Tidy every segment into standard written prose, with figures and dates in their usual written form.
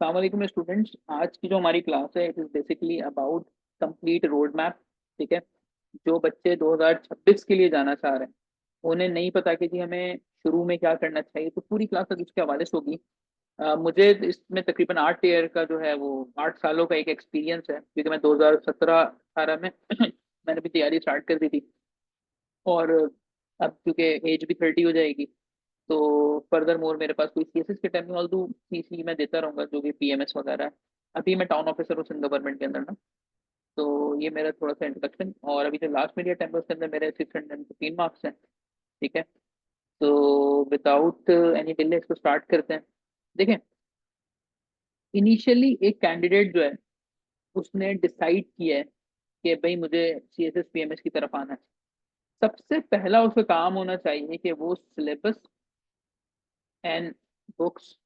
अस्सलाम वालेकुम स्टूडेंट्स। आज की जो हमारी क्लास है it is basically about complete road map. ठीक है। जो बच्चे 2026 के लिए जाना चाह रहे हैं उन्हें नहीं पता कि जी हमें शुरू में क्या करना चाहिए, तो पूरी क्लास आज उसके हवाले से होगी। मुझे इसमें तकरीबन 8 ईयर का जो है वो 8 सालों का एक एक्सपीरियंस है, क्योंकि मैं 2017-18 में मैंने भी तैयारी स्टार्ट कर दी थी। और अब क्योंकि एज भी 30 हो जाएगी, तो फर्दर मोर मेरे पास कोई सीएसएस के टाइम में ऑल दो सीसी मैं देता रहूंगा, जो कि पीएमएस वगैरह है। अभी मैं टाउन ऑफिसर हूँ सिंध गवर्नमेंट के अंदर ना। तो ये मेरा थोड़ा सा इंट्रोडक्शन, और अभी जो लास्ट मीडिया टाइम है उसके अंदर मेरे 615 मार्क्स हैं। ठीक है। तो विदाउट एनी डिले इसको स्टार्ट करते हैं। देखें, इनिशियली एक कैंडिडेट जो है उसने डिसाइड किया है कि भाई मुझे सीएसएस पीएमएस की तरफ आना है। सबसे पहला उसका काम होना चाहिए कि वो सिलेबस एंड बुक्स,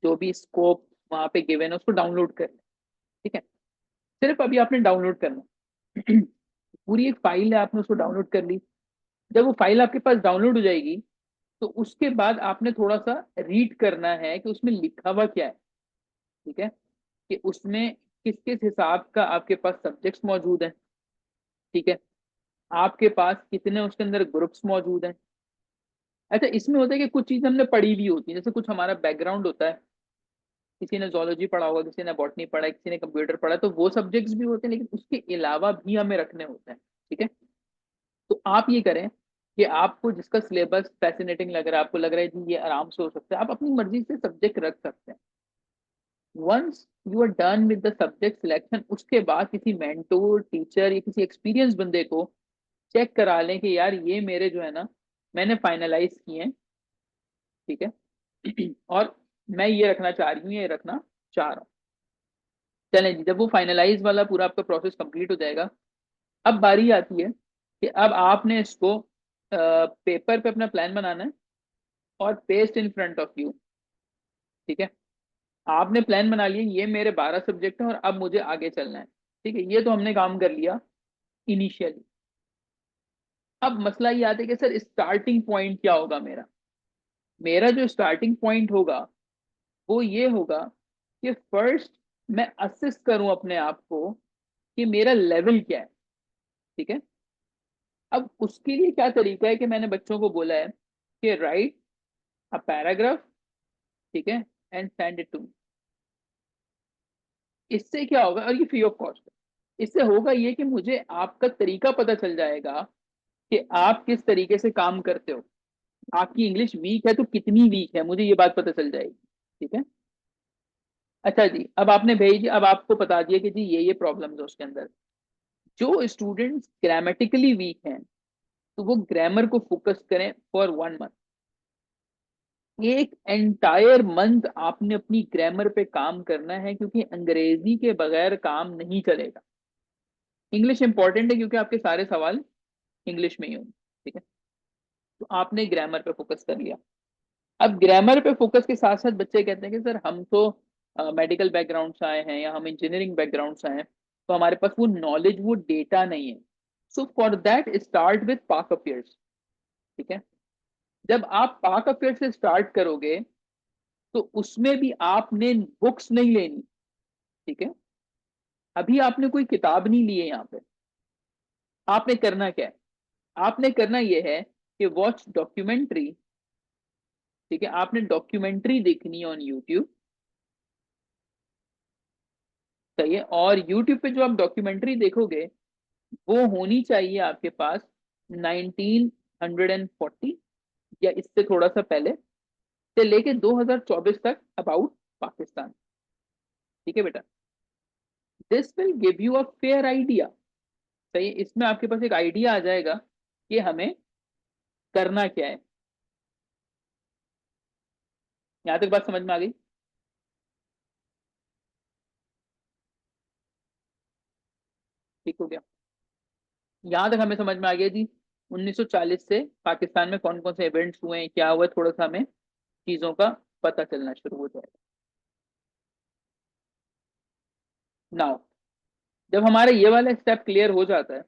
जो भी स्कोप वहां पे गिवन है उसको डाउनलोड कर लें। ठीक है। सिर्फ अभी आपने डाउनलोड करना है। पूरी एक फाइल है, आपने उसको डाउनलोड कर ली। जब वो फाइल आपके पास डाउनलोड हो जाएगी तो उसके बाद आपने थोड़ा सा रीड करना है कि उसमें लिखा हुआ क्या है। ठीक है। कि उसमें किस किस हिसाब का आपके पास सब्जेक्ट्स मौजूद हैं। ठीक है। आपके पास कितने उसके अंदर ग्रुप्स मौजूद हैं। अच्छा, इसमें होता है कि कुछ चीज़ हमने पढ़ी भी होती है, जैसे कुछ हमारा बैकग्राउंड होता है। किसी ने जोलॉजी पढ़ा होगा, किसी ने बॉटनी पढ़ा है, किसी ने कंप्यूटर पढ़ा है, तो वो सब्जेक्ट्स भी होते हैं, लेकिन उसके अलावा भी हमें रखने होते हैं। ठीक है। तो आप ये करें कि आपको जिसका सिलेबस फैसिनेटिंग लग रहा है, आपको लग रहा है जी ये आराम से हो सकता है, आप अपनी मर्जी से सब्जेक्ट रख सकते हैं। Once you are done with the subject selection, उसके बाद किसी मेंटोर टीचर या किसी एक्सपीरियंस बंदे को चेक करा लें कि यार ये मेरे जो है ना मैंने फाइनलाइज किए हैं। ठीक है। और मैं ये रखना चाह रही हूँ, ये रखना चाह रहा हूँ। चलें जी, जब वो फाइनलाइज वाला पूरा आपका प्रोसेस कंप्लीट हो जाएगा, अब बारी आती है कि अब आपने इसको पेपर पे अपना प्लान बनाना है और paste in front of you. ठीक है। आपने प्लान बना लिया, ये मेरे 12 सब्जेक्ट हैं और अब मुझे आगे चलना है। ठीक है, ये तो हमने काम कर लिया इनिशियली। अब मसला ये आता है कि सर स्टार्टिंग पॉइंट क्या होगा मेरा। मेरा जो स्टार्टिंग पॉइंट होगा वो ये होगा कि फर्स्ट मैं असिस्ट करूं अपने आप को कि मेरा लेवल क्या है। ठीक है। अब उसके लिए क्या तरीका है कि मैंने बच्चों को बोला है कि राइट अ पैराग्राफ। ठीक है। And send it to me. इससे क्या होगा, और ये फ्री ऑफ कॉस्ट है, इससे होगा ये कि मुझे आपका तरीका पता चल जाएगा कि आप किस तरीके से काम करते हो। आपकी इंग्लिश वीक है तो कितनी वीक है, मुझे ये बात पता चल जाएगी। ठीक है। अच्छा जी, अब आपने भेज, अब आपको बता दिया कि जी ये प्रॉब्लम्स है उसके अंदर। जो स्टूडेंट्स ग्रामेटिकली वीक हैं तो वो ग्रामर को फोकस करें फॉर 1 मंथ। एक एंटायर मंथ आपने अपनी ग्रामर पे काम करना है, क्योंकि अंग्रेजी के बगैर काम नहीं चलेगा। इंग्लिश इंपॉर्टेंट है क्योंकि आपके सारे सवाल इंग्लिश में ही होंगे। ठीक है। तो आपने ग्रामर पे फोकस कर लिया। अब ग्रामर पे फोकस के साथ साथ बच्चे कहते हैं कि सर हम तो मेडिकल बैकग्राउंड से आए हैं या हम इंजीनियरिंग बैकग्राउंड से आए हैं, तो हमारे पास वो नॉलेज वो डेटा नहीं है। So for that start with पाक अफेयर्स। ठीक है। जब आप पाक अफेयर्स से स्टार्ट करोगे तो उसमें भी आपने बुक्स नहीं लेनी। ठीक है। अभी आपने कोई किताब नहीं ली है यहाँ पे। आपने करना क्या है, आपने करना यह है कि वॉच डॉक्यूमेंट्री। ठीक है। आपने डॉक्यूमेंट्री देखनी है ऑन यूट्यूब। सही है। और यूट्यूब पे जो आप डॉक्यूमेंट्री देखोगे वो होनी चाहिए आपके पास 1940 या इससे थोड़ा सा पहले से लेके 2024 तक अबाउट पाकिस्तान। ठीक है बेटा। This will give you a fair idea. सही है। इसमें आपके पास एक आइडिया आ जाएगा कि हमें करना क्या है। यहां तक बात समझ में आ गई? ठीक हो गया। यहां तक हमें समझ में आ गया जी। 1940 से पाकिस्तान में कौन कौन से इवेंट्स हुए हैं, क्या हुआ है, थोड़ा सा हमें चीजों का पता चलना शुरू हो जाएगा। नाउ जब हमारा ये वाला स्टेप क्लियर हो जाता है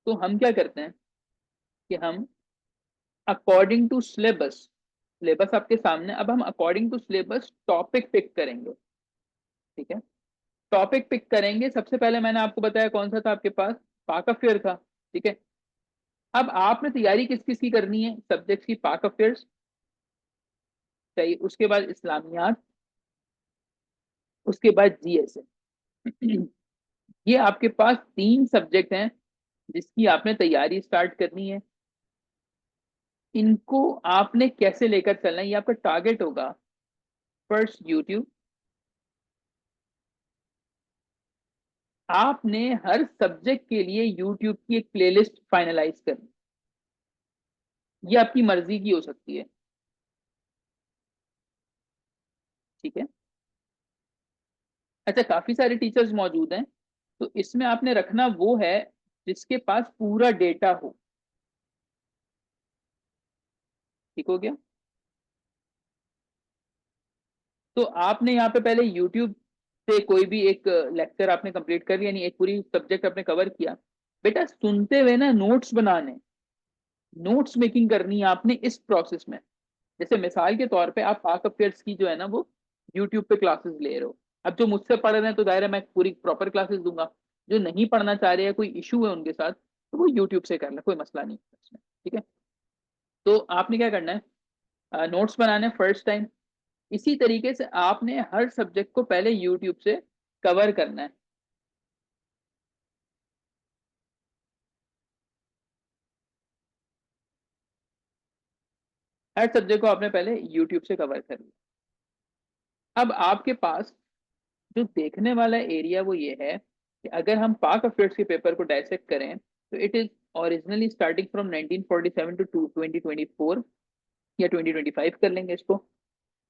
तो हम क्या करते हैं कि हम अकॉर्डिंग टू सिलेबस सिलेबस आपके सामने। अब हम according to syllabus topic pick करेंगे। ठीक है, टॉपिक पिक करेंगे। सबसे पहले मैंने आपको बताया कौन सा था आपके पास, पाक अफेयर था। ठीक है, अब आपने तैयारी किस किस की करनी है, सब्जेक्ट की, पाक अफेयर्स चाहिए, उसके बाद इस्लामियात, उसके बाद जीएसए। ये आपके पास तीन सब्जेक्ट हैं जिसकी आपने तैयारी स्टार्ट करनी है। इनको आपने कैसे लेकर चलना है, ये आपका टारगेट होगा। First, YouTube. आपने हर सब्जेक्ट के लिए यूट्यूब की एक प्लेलिस्ट फाइनलाइज करनी। ये आपकी मर्जी की हो सकती है। ठीक है, अच्छा, काफी सारे टीचर्स मौजूद हैं, तो इसमें आपने रखना वो है जिसके पास पूरा डेटा हो। ठीक हो गया। तो आपने यहाँ पे पहले यूट्यूब से कोई भी एक लेक्चर आपने कंप्लीट कर लिया, यानी एक पूरी सब्जेक्ट आपने कवर किया। बेटा सुनते हुए ना नोट्स बनाने, नोट्स मेकिंग करनी है आपने इस प्रोसेस में। जैसे मिसाल के तौर पे आप पाक अफेयर्स की जो है ना वो यूट्यूब पे क्लासेस ले रहे हो। अब जो मुझसे पढ़ रहे हैं तो दायरा मैं पूरी प्रॉपर क्लासेस दूंगा। जो नहीं पढ़ना चाह रहे हैं, कोई इशू है उनके साथ, तो वो यूट्यूब से कर ले, कोई मसला नहीं है इसमें। ठीक है, तो आपने क्या करना है, नोट्स बनाने फर्स्ट टाइम। इसी तरीके से आपने हर सब्जेक्ट को पहले यूट्यूब से कवर करना है। हर सब्जेक्ट को आपने पहले यूट्यूब से कवर कर लिया। अब आपके पास जो देखने वाला एरिया वो ये है कि अगर हम पाक अफेयर्स के पेपर को डायसेक्ट करें तो it is originally starting from 1947 to 2024 या 2025 कर लेंगे इसको।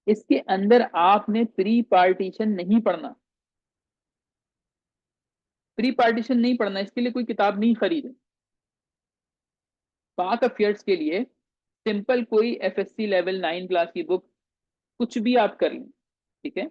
इसके अंदर आपने प्री पार्टीशन नहीं पढ़ना। प्री पार्टीशन नहीं पढ़ना, इसके लिए कोई किताब नहीं खरीदे। पाक अफेयर्स के लिए सिंपल कोई एफएससी लेवल 9 क्लास की बुक, कुछ भी आप कर लें। ठीक है,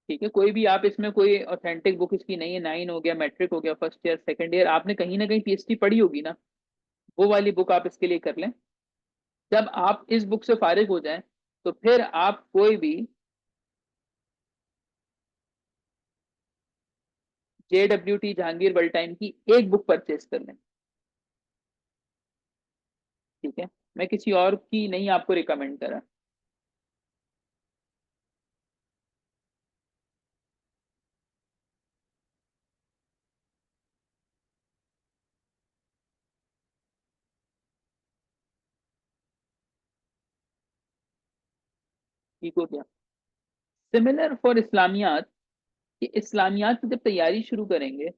ठीक है, कोई भी आप इसमें कोई ऑथेंटिक बुक इसकी नहीं है। 9 हो गया, मैट्रिक हो गया, फर्स्ट ईयर सेकंड ईयर, आपने कहीं ना कहीं पीएचडी पढ़ी होगी ना, वो वाली बुक आप इसके लिए कर लें। जब आप इस बुक से फारिग हो जाएं तो फिर आप कोई भी JWT जहांगीर बल्टाइन की एक बुक परचेज कर लें। ठीक है, मैं किसी और की नहीं आपको रिकमेंड करा। ठीक हो गया। सिमिलर फॉर इस्लामियात, कि इस्लामियात की जब तैयारी शुरू करेंगे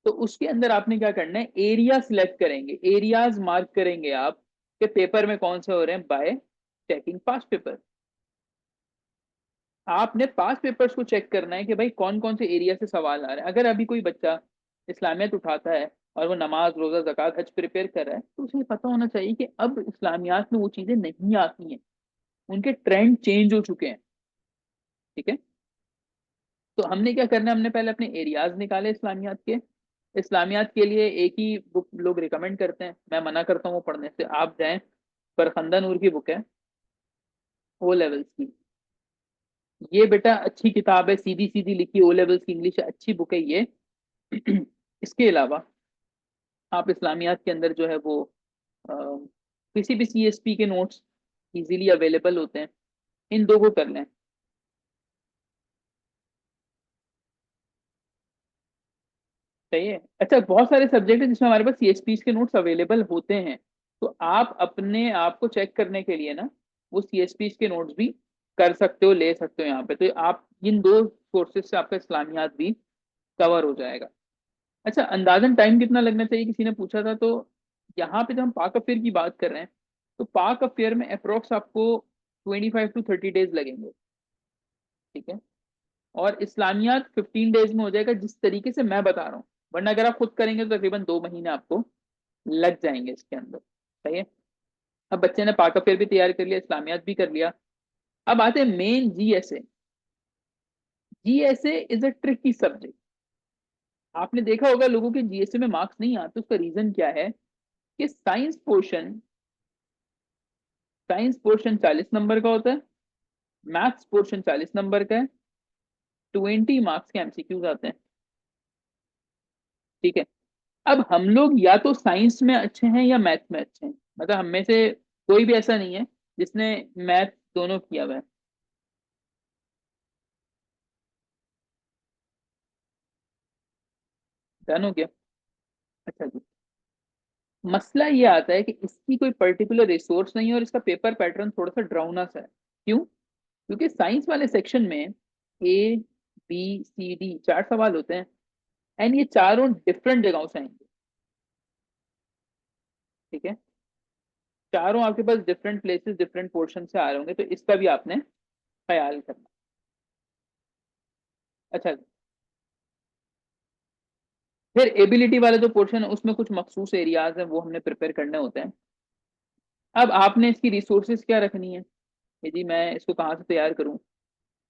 तो उसके अंदर आपने क्या करना है, एरिया सिलेक्ट करेंगे, एरियाज मार्क करेंगे आप कि पेपर में कौन से हो रहे हैं बाय चेकिंग पास्ट पेपर। आपने पास पेपर्स को चेक करना है कि भाई कौन कौन से एरिया से सवाल आ रहे हैं। अगर अभी कोई बच्चा इस्लामियत उठाता है और वो नमाज, रोजा, ज़कात, हज प्रिपेयर कर रहा है, तो उसे पता होना चाहिए कि अब इस्लामियात में वो चीजें नहीं आती हैं, उनके ट्रेंड चेंज हो चुके हैं। ठीक है, तो हमने क्या करना है, हमने पहले अपने एरियाज निकाले इस्लामियात के। इस्लामियात के लिए एक ही बुक लोग रिकमेंड करते हैं, मैं मना करता हूँ वो पढ़ने से। आप जाएं, फरखंदा नूर की बुक है, ओ लेवल्स की। ये बेटा अच्छी किताब है, सीधी सीधी लिखी, ओ लेवल्स की इंग्लिश है, अच्छी बुक है ये। इसके अलावा आप इस्लामियात के अंदर जो है वो अ, किसी भी CSP के नोट्स इजीली अवेलेबल होते हैं, इन दो को कर लें। सही है। अच्छा, बहुत सारे सब्जेक्ट है जिसमें हमारे पास CSP के नोट्स अवेलेबल होते हैं, तो आप अपने आप को चेक करने के लिए ना वो CSP के नोट्स भी कर सकते हो, ले सकते हो यहाँ पे। तो आप इन दो सोर्सेज से आपका इस्लामियात भी कवर हो जाएगा। अच्छा, अंदाजन टाइम कितना लगना चाहिए, किसी ने पूछा था। तो यहाँ पे जब हम पाक अफेयर की बात कर रहे हैं तो पाक अफेयर में अप्रोक्स आपको 25 to 30 डेज लगेंगे। ठीक है, और इस्लामियात 15 डेज में हो जाएगा, जिस तरीके से मैं बता रहा हूँ। वरना अगर आप खुद करेंगे तो तकरीबन 2 महीने आपको लग जाएंगे इसके अंदर। सही है, अब बच्चे ने पाक अफेयर भी तैयार कर लिया, इस्लामियात भी कर लिया। अब आते हैं main GSA। GSA is a tricky subject. आपने देखा होगा लोगों के जीएसए में मार्क्स नहीं आते, उसका रीजन क्या है कि साइंस पोर्शन 40 नंबर का होता है, मैथ्स पोर्शन 40 नंबर का है, 20 मार्क्स के एमसीक्यूज आते हैं। ठीक है। अब हम लोग या तो साइंस में अच्छे हैं या मैथ में अच्छे हैं, मतलब हम में से कोई भी ऐसा नहीं है जिसने मैथ दोनों किया हुआ है। डन हो गया। अच्छा जी। मसला ये आता है कि इसकी कोई पर्टिकुलर रिसोर्स नहीं है और इसका पेपर पैटर्न थोड़ा सा ड्राउना सा है। क्यों? क्योंकि साइंस वाले सेक्शन में ए बी सी डी 4 सवाल होते हैं, एंड ये चारों डिफरेंट जगहों से आएंगे। ठीक है। चारों आपके पास डिफरेंट प्लेसेस डिफरेंट पोर्शन से आ रहे होंगे, तो इसका भी आपने ख्याल करना। अच्छा। फिर एबिलिटी वाले जो पोर्शन है उसमें कुछ मखसूस एरियाज हैं, वो हमने प्रिपेयर करने होते हैं। अब आपने इसकी रिसोर्सेज क्या रखनी है कि जी मैं इसको कहाँ से तैयार करूँ।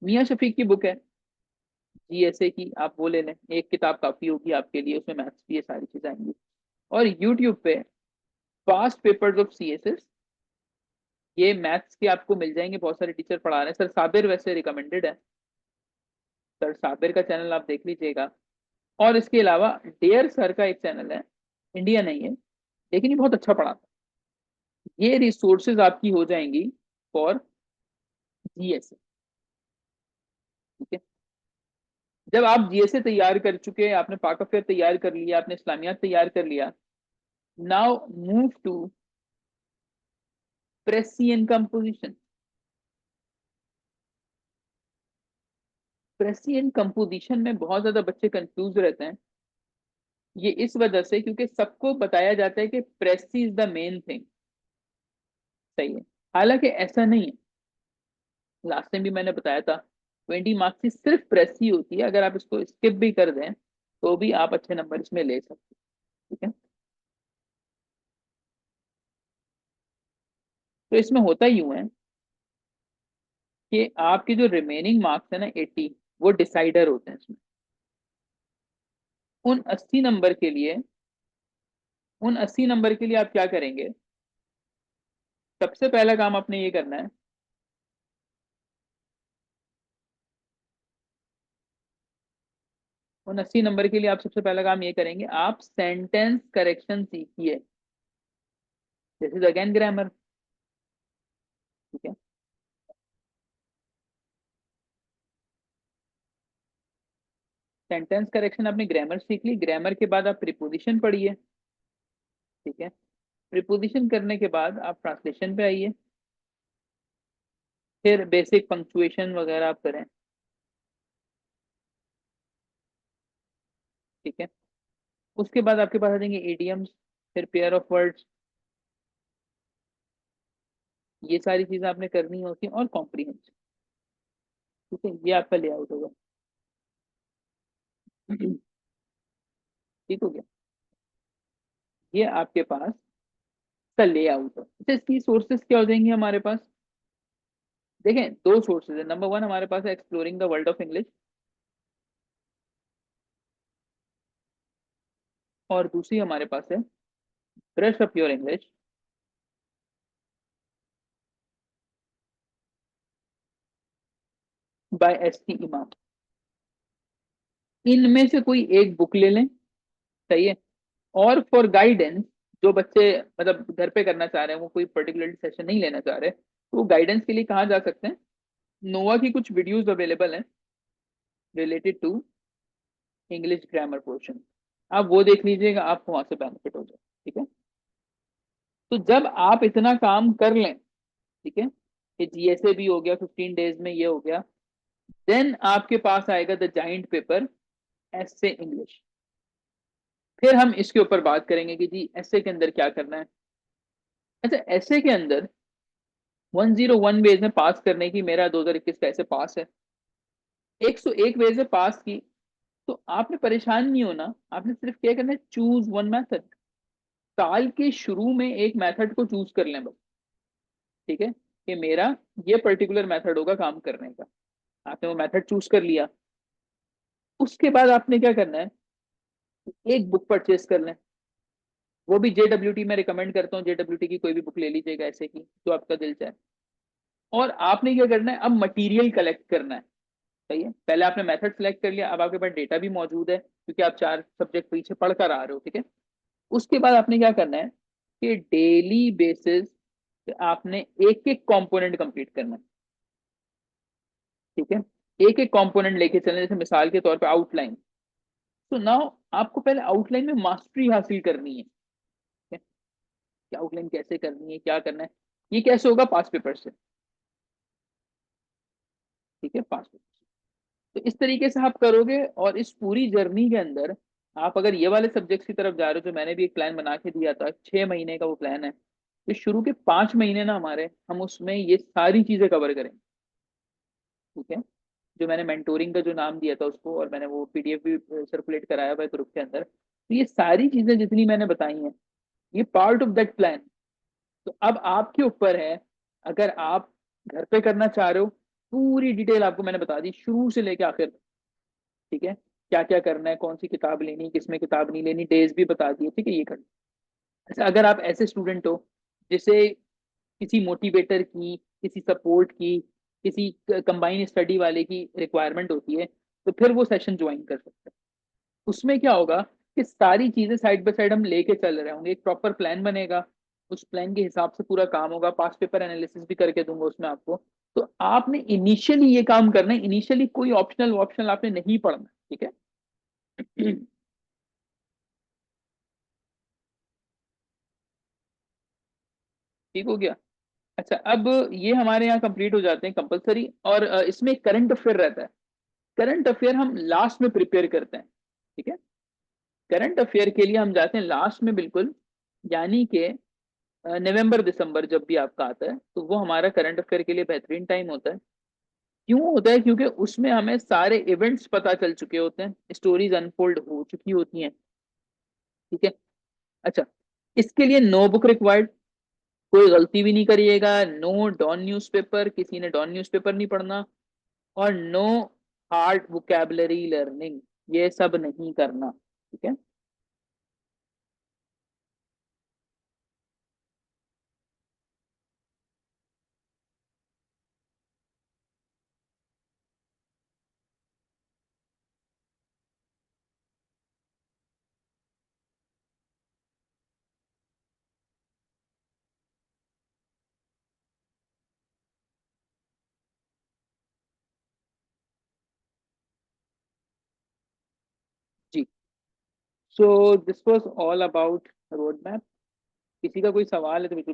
मियाँ शफीक की बुक है जीएसए की, आप वो ले लें, एक किताब काफी होगी आपके लिए, उसमें मैथ्स की ये सारी चीजें आएंगी। और यूट्यूब पे पास्ट पेपर्स ऑफ सीएसएस, ये मैथ्स के आपको मिल जाएंगे, बहुत सारे टीचर पढ़ा रहे हैं। सर साबिर वैसे रिकमेंडेड है, सर साबिर का चैनल आप देख लीजिएगा। और इसके अलावा डेयर सर का एक चैनल है, इंडिया नहीं है लेकिन ये बहुत अच्छा पढ़ाता है। ये रिसोर्सेज आपकी हो जाएंगी फॉर जीएसए। ठीक है। जब आप जीएसए तैयार कर चुके, आपने पाक अफेयर तैयार कर लिया, आपने इस्लामियात तैयार कर लिया, now move to Persian composition. Persian composition में बहुत ज्यादा बच्चे कंफ्यूज रहते हैं। ये इस वजह से क्योंकि सबको बताया जाता है कि प्रेसी इज द मेन थिंग। सही है। हालांकि ऐसा नहीं है। लास्ट टाइम भी मैंने बताया था 20 मार्क्स की सिर्फ प्रेसी होती है, अगर आप इसको स्किप भी कर दें तो भी आप अच्छे नंबर इसमें ले सकते हैं। ठीक है। तो इसमें होता यूं है कि आपके जो रिमेनिंग मार्क्स है ना 80, वो डिसाइडर होते हैं इसमें। उन 80 नंबर के लिए, उन 80 नंबर के लिए आप क्या करेंगे? सबसे पहला काम आपने ये करना है, उन 80 नंबर के लिए आप सबसे पहला काम ये करेंगे, आप सेंटेंस करेक्शन सीखिए। This is again grammar. ठीक है। सेंटेंस करेक्शन आपने ग्रामर सीख ली, ग्रामर के बाद आप प्रीपोजिशन पढ़िए। ठीक है। प्रीपोजिशन करने के बाद आप ट्रांसलेशन पे आइए, फिर बेसिक पंक्चुएशन वगैरह आप करें। ठीक है। उसके बाद आपके पास आ जाएंगे इडियम्स, फिर पेयर ऑफ वर्ड्स, ये सारी चीजें आपने करनी होती हैं, और कॉम्प्रीहेंशन। ठीक है, ये आपका लेआउट होगा। ठीक हो गया। ये आपके पास का लेआउट है। अच्छा, इसकी सोर्सेज क्या हो जाएंगे हमारे पास? देखें, दो सोर्सेज है। नंबर वन हमारे पास है exploring the world of English, और दूसरी हमारे पास है brush up your English by S T इमाम। इनमें से कोई एक बुक ले लें। सही है। और फॉर गाइडेंस, जो बच्चे मतलब घर पे करना चाह रहे हैं, वो कोई पर्टिकुलर सेशन नहीं लेना चाह रहे, तो वो गाइडेंस के लिए कहाँ जा सकते हैं? नोवा की कुछ वीडियोस अवेलेबल हैं related to English grammar portion, आप वो देख लीजिएगा, आपको वहां से बेनिफिट हो जाए। ठीक है। तो जब आप इतना काम कर लें, ठीक है, कि जीएसए भी हो गया, 15 डेज में ये हो गया, देन आपके पास आएगा the giant paper SA English. फिर हम इसके ऊपर बात करेंगे कि जी एसए के अंदर क्या करना है। अच्छा, एसए के अंदर 101 वेज में पास करने की, मेरा 2021 का ऐसे पास है, 101 वेज में पास की, तो आपने परेशान नहीं होना। आपने सिर्फ क्या करना है, चूज वन मेथड। साल के शुरू में एक मेथड को चूज कर लें बस। ठीक है, कि मेरा ये पर्टिकुलर मेथड होगा काम करने का। आपने वो मेथड चूज कर लिया, उसके बाद आपने क्या करना है, एक बुक परचेज कर लें। वो भी JWT में रिकमेंड करता हूँ, JWT की कोई भी बुक ले लीजिएगा ऐसे की जो आपका दिल चाहे। और आपने क्या करना है, अब मटेरियल कलेक्ट करना है। सही है, पहले आपने मेथड सेलेक्ट कर लिया, अब आपके पास डेटा भी मौजूद है क्योंकि आप 4 सब्जेक्ट पीछे पढ़ कर आ रहे हो, ठीक है। उसके बाद आपने क्या करना है कि डेली बेसिस पे आपने एक एक कंपोनेंट कंप्लीट करना है, ठीक है। एक एक कंपोनेंट लेके चलने, जैसे मिसाल के तौर पे आउटलाइन। तो नाउ आपको पहले आउटलाइन में मास्टरी हासिल करनी है, ठीक है? कि आउटलाइन कैसे करनी है, क्या करना है। ये कैसे होगा, पास पेपर से, ठीक है, पास पेपर। तो इस तरीके से आप करोगे, और इस पूरी जर्नी के अंदर आप अगर ये वाले सब्जेक्ट्स की तरफ जा रहे हो, जो मैंने भी एक प्लान बना के दिया था, 6 महीने का वो प्लान है, तो शुरू के 5 महीने ना हमारे, हम उसमें ये सारी चीजें कवर करेंगे, ठीक है। जो मैंने मेंटोरिंग का जो नाम दिया था उसको, और मैंने वो PDF भी सर्कुलेट कराया हुआ है ग्रुप के अंदर, तो ये सारी चीजें जितनी मैंने बताई हैं, ये पार्ट ऑफ दैट प्लान। तो अब आपके ऊपर है, अगर आप घर पे करना चाह रहे हो, पूरी डिटेल आपको मैंने बता दी शुरू से लेके आखिर तक, ठीक है। क्या क्या करना है, कौन सी किताब लेनी, किसमें किताब नहीं लेनी, डेज भी बता दिए, ठीक है, ये करना। अच्छा, अगर आप ऐसे स्टूडेंट हो जिसे किसी मोटिवेटर की, किसी सपोर्ट की, किसी कंबाइन स्टडी वाले की रिक्वायरमेंट होती है, तो फिर वो सेशन ज्वाइन कर सकते हैं। उसमें क्या होगा कि सारी चीजें साइड बाय साइड हम लेके चल रहे होंगे, एक प्रॉपर प्लान बनेगा, उस प्लान के हिसाब से पूरा काम होगा, पास्ट पेपर एनालिसिस भी करके दूंगा उसमें आपको। तो आपने इनिशियली ये काम करना है, इनिशियली कोई ऑप्शनल ऑप्शनल आपने नहीं पढ़ना, ठीक है। ठीक हो गया। अच्छा, अब ये हमारे यहाँ कंप्लीट हो जाते हैं कंपलसरी, और इसमें करंट अफेयर रहता है। करंट अफेयर हम लास्ट में प्रिपेयर करते हैं, ठीक है। करंट अफेयर के लिए हम जाते हैं लास्ट में बिल्कुल, यानी कि नवंबर दिसंबर जब भी आपका आता है, तो वो हमारा करंट अफेयर के लिए बेहतरीन टाइम होता है। क्यों होता है, क्योंकि उसमें हमें सारे इवेंट्स पता चल चुके होते हैं, स्टोरीज अनफोल्ड हो चुकी होती हैं, ठीक है। अच्छा, इसके लिए नो बुक रिक्वायर्ड, कोई गलती भी नहीं करिएगा, नो डॉन न्यूज़पेपर, किसी ने डॉन न्यूज़पेपर नहीं पढ़ना, और नो हार्ड वोकेबलरी लर्निंग, ये सब नहीं करना, ठीक है। जी, so this was all about road map. किसी का कोई सवाल है तो बिल्कुल